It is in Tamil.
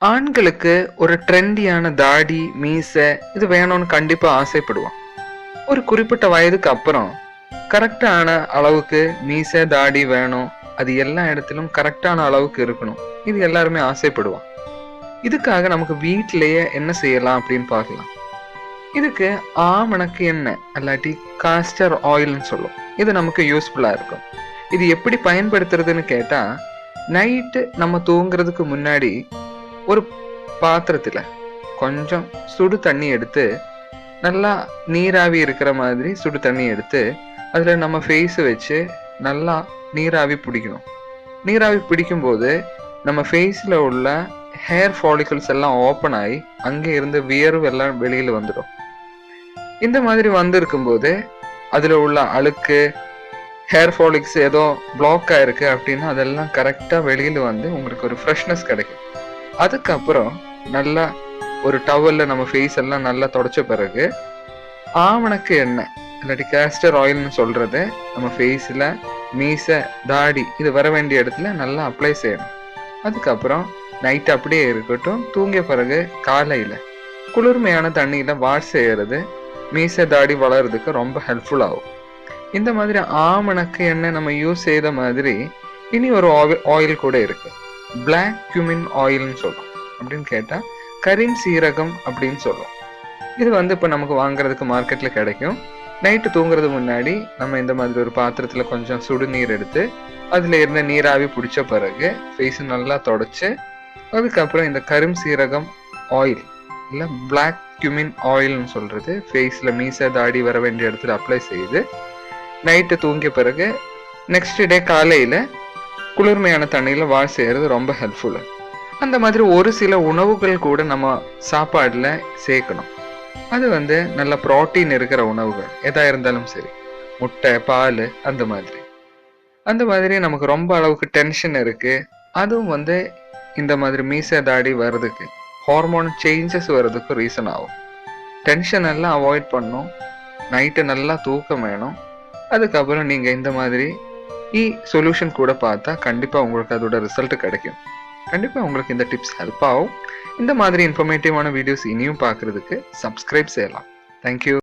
ஆண்களுக்கு ஒரு ட்ரெண்டியான தாடி, மீசை இது வேணும்னு கண்டிப்பா ஆசைப்படுவான். ஒரு குறிப்பிட்ட வயதுக்கு அப்புறம் கரெக்டான அளவுக்கு மீசை, தாடி வேணும். அது எல்லா இடத்திலும் கரெக்டான அளவுக்கு இருக்கணும். இது எல்லாருமே ஆசைப்படுவான். இதுக்காக நமக்கு வீட்டிலேயே என்ன செய்யலாம் அப்படின்னு பார்க்கலாம். இதுக்கு ஆமணக்கு எண்ணெய் அல்லாட்டி காஸ்டர் ஆயில்னு சொல்லும். இது நமக்கு யூஸ்ஃபுல்லா இருக்கும். இது எப்படி பயன்படுத்துறதுன்னு கேட்டா, நைட்டு நம்ம தூங்குறதுக்கு முன்னாடி ஒரு பாத்திரத்துல கொஞ்சம் சுடு தண்ணி எடுத்து, நல்லா நீராவி இருக்கிற மாதிரி சுடு தண்ணி எடுத்து அதுல நம்ம ஃபேஸ் வச்சு நல்லா நீராவி பிடிக்கணும். நீராவி பிடிக்கும்போது நம்ம ஃபேஸ்ல உள்ள ஹேர் ஃபாலிகல்ஸ் எல்லாம் ஓப்பன் ஆகி அங்கே இருந்து வியர்வு எல்லாம் வெளியில வந்துடும். இந்த மாதிரி வந்திருக்கும்போது அதுல உள்ள அழுக்கு, ஹேர் ஃபாலிக்ஸ் ஏதோ பிளாக் ஆயிருக்கு அப்படின்னா அதெல்லாம் கரெக்டா வெளியில வந்து உங்களுக்கு ஒரு ஃப்ரெஷ்னஸ் கிடைக்கும். அதுக்கப்புறம் நல்லா ஒரு டவல்ல நம்ம ஃபேஸ் எல்லாம் நல்லா தொடச்ச பிறகு ஆமணக்கு எண்ணெய் இல்லாட்டி கேஸ்டர் ஆயில்னு சொல்றது நம்ம ஃபேஸ்ல மீசை, தாடி இது வர வேண்டிய இடத்துல நல்லா அப்ளை செய்யணும். அதுக்கப்புறம் நைட் அப்படியே இருக்கட்டும். தூங்கிய பிறகு காலையில குளிர்மையான தண்ணியில வாஷ் செய்யறது மீசை, தாடி வளர்றதுக்கு ரொம்ப ஹெல்ப்ஃபுல் ஆகும். இந்த மாதிரி ஆமணக்கு எண்ணெய் நம்ம யூஸ் செய்த மாதிரி இனி ஒரு ஆயில் கூட இருக்கு. பிளாக் cumin ஆயில்னு சொல்லும். அப்படின்னு கேட்டா கரிம் சீரகம் அப்படின்னு சொல்லும். இது வந்து இப்போ நமக்கு வாங்குறதுக்கு மார்க்கெட்ல கிடைக்கும். நைட்டு தூங்குறது முன்னாடி நம்ம இந்த மாதிரி ஒரு பாத்திரத்துல கொஞ்சம் சுடுநீர் எடுத்து அதுல இருந்த நீராவி பிடிச்ச பிறகு ஃபேஸ் நல்லா தொடச்சு, அதுக்கப்புறம் இந்த கரிம் சீரகம் ஆயில் இல்ல பிளாக் cumin ஆயில்னு சொல்றது ஃபேஸ்ல மீசை, தாடி வர வேண்டிய இடத்துல அப்ளை செய்து நைட்டு தூங்கிய பிறகு நெக்ஸ்ட் டே காலையில குளிர்மையான தண்ணியில வாஷ் செய்யறது ரொம்ப ஹெல்ப்ஃபுல்லு. அந்த மாதிரி ஒரு சில உணவுகள் கூட நம்ம சாப்பாடுல சேர்க்கணும். அது வந்து நல்ல புரோட்டீன் இருக்கிற உணவுகள் எதா இருந்தாலும் சரி, முட்டை, பால் அந்த மாதிரி நமக்கு ரொம்ப அளவுக்கு டென்ஷன் இருக்கு. அதுவும் வந்து இந்த மாதிரி மீசை, தாடி வர்றதுக்கு ஹார்மோன் சேஞ்சஸ் வர்றதுக்கு ரீசன் ஆகும். டென்ஷன் எல்லாம் அவாய்ட் பண்ணும். நைட்டு நல்லா தூக்கம் வேணும். அதுக்கப்புறம் நீங்க இந்த மாதிரி சொல்யூஷன் கூட பார்த்தா கண்டிப்பா உங்களுக்கு அதோட ரிசல்ட் கிடைக்கும். கண்டிப்பா உங்களுக்கு இந்த டிப்ஸ் ஹெல்ப் ஆகும். இந்த மாதிரி இன்ஃபர்மேட்டிவான வீடியோஸ் இனியும் பார்க்கறதுக்கு சப்ஸ்கிரைப் செய்யலாம். தேங்க்யூ.